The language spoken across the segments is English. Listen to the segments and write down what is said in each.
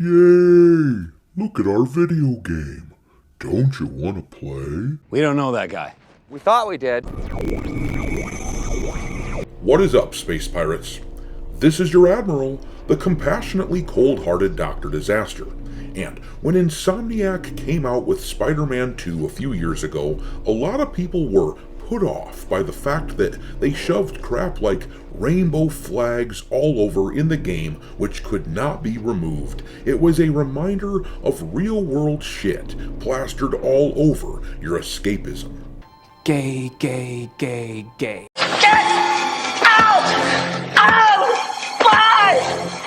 Yay! Look at our video game. Don't you want to play? We don't know that guy. We thought we did. What is up, space pirates? This is your Admiral, the compassionately cold-hearted Dr. Disaster. And when Insomniac came out with Spider-Man 2 a few years ago, a lot of people were put off by the fact that they shoved crap like rainbow flags all over in the game which could not be removed. It was a reminder of real-world shit plastered all over your escapism. Gay, gay, gay, gay. Get out of my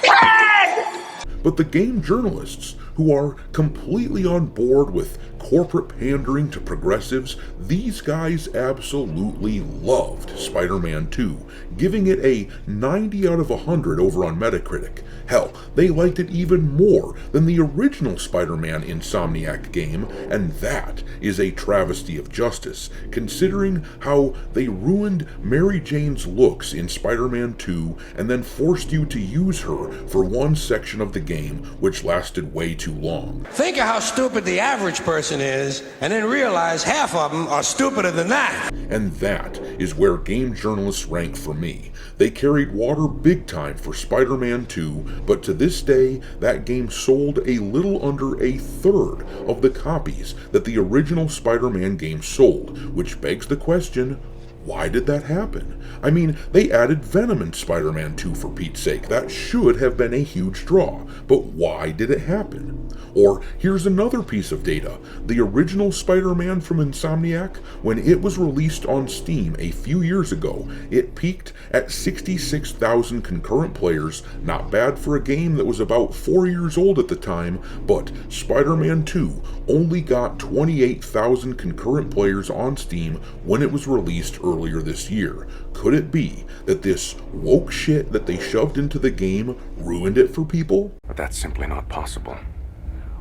head! But the game journalists, who are completely on board with corporate pandering to progressives, these guys absolutely loved Spider-Man 2, giving it a 90 out of 100 over on Metacritic. Hell, they liked it even more than the original Spider-Man Insomniac game, and that is a travesty of justice, considering how they ruined Mary Jane's looks in Spider-Man 2 and then forced you to use her for one section of the game, which lasted way too long. Think of how stupid the average person is, and then realize half of them are stupider than that. And that is where game journalists rank for me. They carried water big time for Spider-Man 2, but to this day, that game sold a little under a third of the copies that the original Spider-Man game sold, which begs the question, why did that happen? I mean, they added Venom in Spider-Man 2 for Pete's sake. That should have been a huge draw. But why did it happen? Or here's another piece of data. The original Spider-Man from Insomniac, when it was released on Steam a few years ago, it peaked at 66,000 concurrent players. Not bad for a game that was about 4 years old at the time, but Spider-Man 2 only got 28,000 concurrent players on Steam when it was released earlier this year. Could it be that this woke shit that they shoved into the game ruined it for people? But that's simply not possible.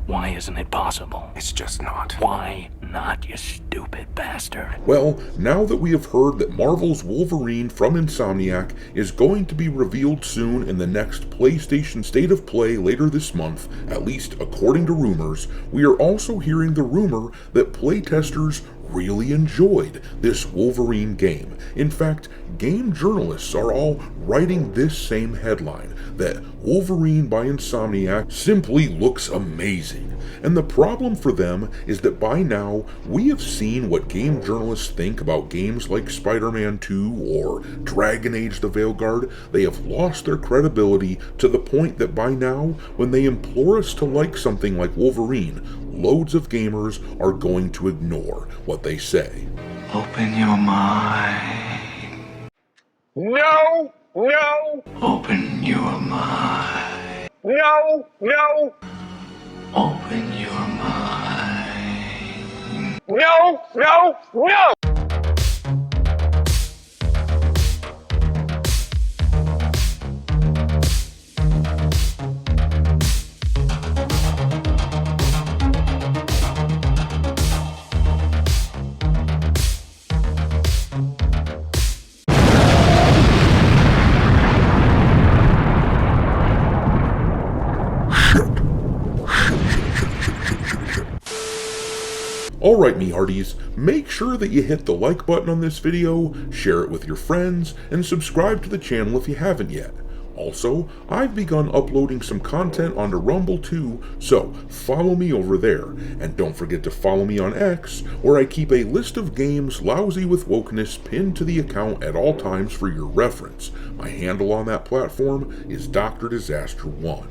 Why isn't it possible? It's just not. Why not, you stupid bastard? Well, now that we have heard that Marvel's Wolverine from Insomniac is going to be revealed soon in the next PlayStation State of Play later this month, at least according to rumors, we are also hearing the rumor that playtesters really enjoyed this Wolverine game. In fact, game journalists are all writing this same headline, that Wolverine by Insomniac simply looks amazing. And the problem for them is that by now, we have seen what game journalists think about games like Spider-Man 2 or Dragon Age the Veilguard. They have lost their credibility to the point that by now, when they implore us to like something like Wolverine, loads of gamers are going to ignore what they say. Open your mind. No! No! Open your mind. No! No! Open your mind. No! No! No! Alright me hearties, make sure that you hit the like button on this video, share it with your friends, and subscribe to the channel if you haven't yet. Also, I've begun uploading some content onto Rumble too, so follow me over there. And don't forget to follow me on X, where I keep a list of games lousy with wokeness pinned to the account at all times for your reference. My handle on that platform is Dr. Disaster 1.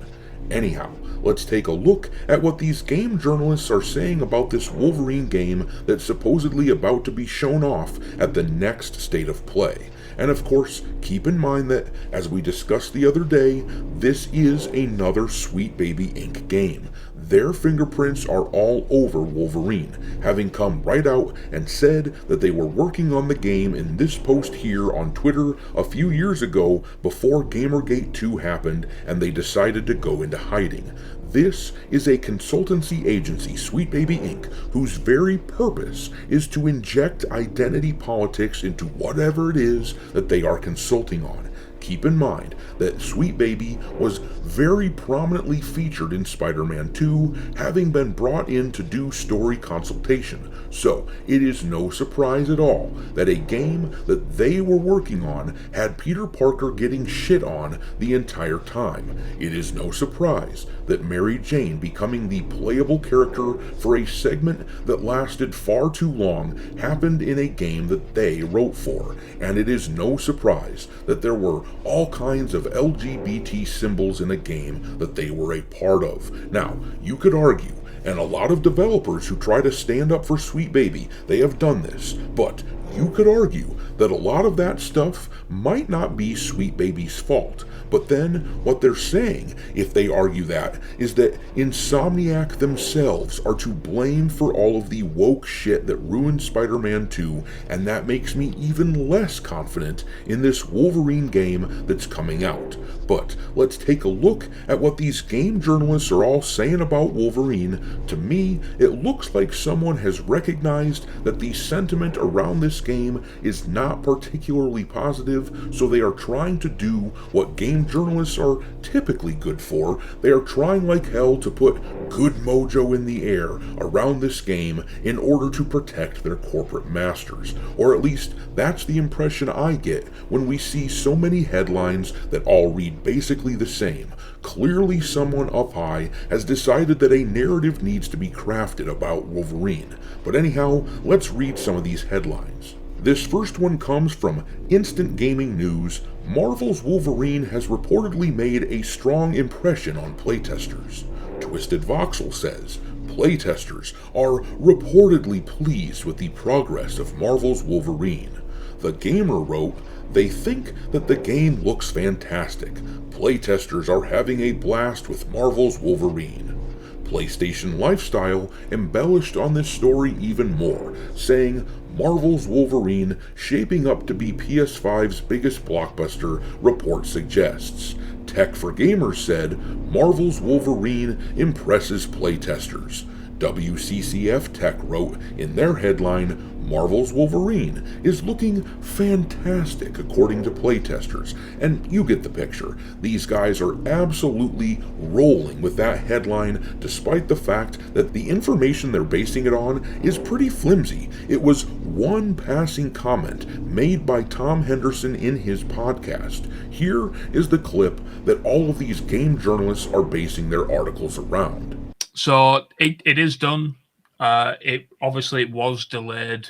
Anyhow, let's take a look at what these game journalists are saying about this Wolverine game that's supposedly about to be shown off at the next State of Play. And of course, keep in mind that, as we discussed the other day, this is another Sweet Baby Inc. game. Their fingerprints are all over Wolverine, having come right out and said that they were working on the game in this post here on Twitter a few years ago before Gamergate 2 happened and they decided to go into hiding. This is a consultancy agency, Sweet Baby Inc., whose very purpose is to inject identity politics into whatever it is that they are consulting on. Keep in mind that Sweet Baby was very prominently featured in Spider-Man 2, having been brought in to do story consultation, so it is no surprise at all that a game that they were working on had Peter Parker getting shit on the entire time. It is no surprise that Mary Jane becoming the playable character for a segment that lasted far too long happened in a game that they wrote for, and it is no surprise that there were all kinds of LGBT symbols in a game that they were a part of. Now, you could argue, and a lot of developers who try to stand up for Sweet Baby, they have done this, but you could argue that a lot of that stuff might not be Sweet Baby's fault. But then, what they're saying, if they argue that, is that Insomniac themselves are to blame for all of the woke shit that ruined Spider-Man 2, and that makes me even less confident in this Wolverine game that's coming out. But let's take a look at what these game journalists are all saying about Wolverine. To me, it looks like someone has recognized that the sentiment around this game is not particularly positive, so they are trying to do what game journalists are typically good for. They are trying like hell to put good mojo in the air around this game in order to protect their corporate masters. Or at least that's the impression I get when we see so many headlines that all read basically the same. Clearly someone up high has decided that a narrative needs to be crafted about Wolverine. But anyhow, let's read some of these headlines. This first one comes from Instant Gaming News. Marvel's Wolverine has reportedly made a strong impression on playtesters. Twisted Voxel says, playtesters are reportedly pleased with the progress of Marvel's Wolverine. The Gamer wrote, they think that the game looks fantastic. Playtesters are having a blast with Marvel's Wolverine. PlayStation Lifestyle embellished on this story even more, saying, Marvel's Wolverine shaping up to be PS5's biggest blockbuster, report suggests. Tech for Gamers said, Marvel's Wolverine impresses playtesters. WCCF Tech wrote in their headline, Marvel's Wolverine is looking fantastic according to playtesters, and you get the picture. These guys are absolutely rolling with that headline, despite the fact that the information they're basing it on is pretty flimsy. It was one passing comment made by Tom Henderson in his podcast. Here is the clip that all of these game journalists are basing their articles around. So it is done. It was delayed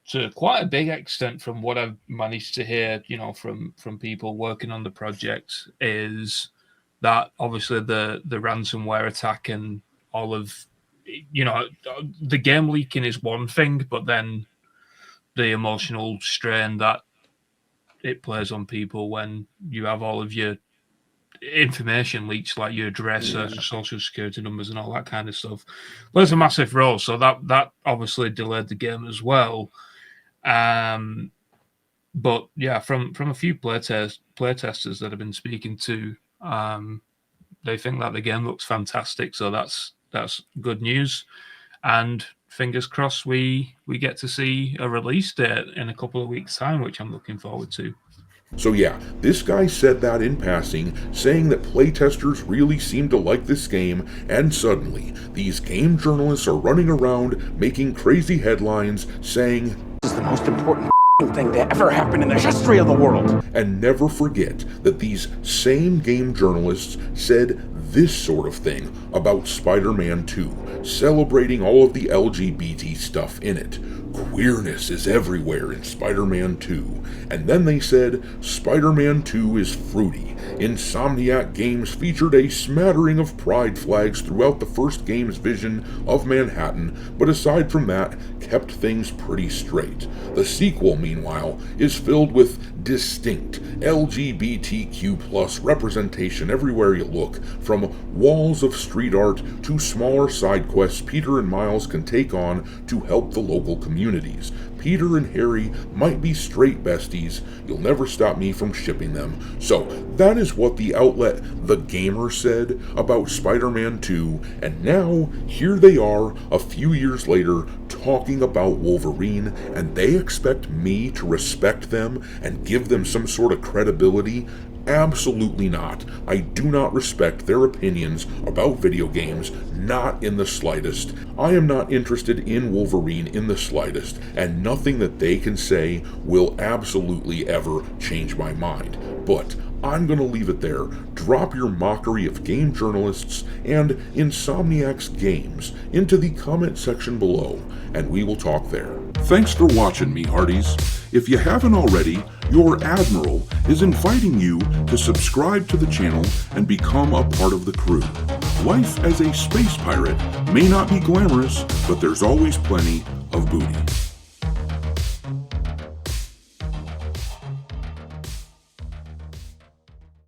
to quite a big extent from what I've managed to hear, from people working on the project, is that obviously the ransomware attack and all of, the game leaking is one thing, but then the emotional strain that it plays on people when you have all of your information leaks, like your address, social security numbers, and all that kind of stuff, plays a massive role. So that obviously delayed the game as well. But yeah, from a few playtesters that I've been speaking to, they think that the game looks fantastic. So that's good news, and fingers crossed we get to see a release date in a couple of weeks' time, which I'm looking forward to. So yeah, this guy said that in passing, saying that playtesters really seem to like this game, and suddenly, these game journalists are running around making crazy headlines saying, This is the most important thing to ever happen in the history of the world. And never forget that these same game journalists said this sort of thing about Spider-Man 2, celebrating all of the LGBT stuff in it. Queerness is everywhere in Spider-Man 2. And then they said, Spider-Man 2 is fruity. Insomniac Games featured a smattering of pride flags throughout the first game's vision of Manhattan, but aside from that, kept things pretty straight. The sequel, meanwhile, is filled with distinct LGBTQ+ representation everywhere you look, from walls of street art to smaller side quests Peter and Miles can take on to help the local communities. Peter and Harry might be straight besties, you'll never stop me from shipping them. So That is what the outlet The Gamer said about Spider-Man 2, and now here they are a few years later talking about Wolverine, and they expect me to respect them and give them some sort of credibility? Absolutely not. I do not respect their opinions about video games, not in the slightest. I am not interested in Wolverine in the slightest, and nothing that they can say will absolutely ever change my mind. But I'm gonna leave it there. Drop your mockery of game journalists and Insomniac's games into the comment section below, and we will talk there. Thanks for watching, me hearties. If you haven't already, your Admiral is inviting you to subscribe to the channel and become a part of the crew. Life as a space pirate may not be glamorous, but there's always plenty of booty.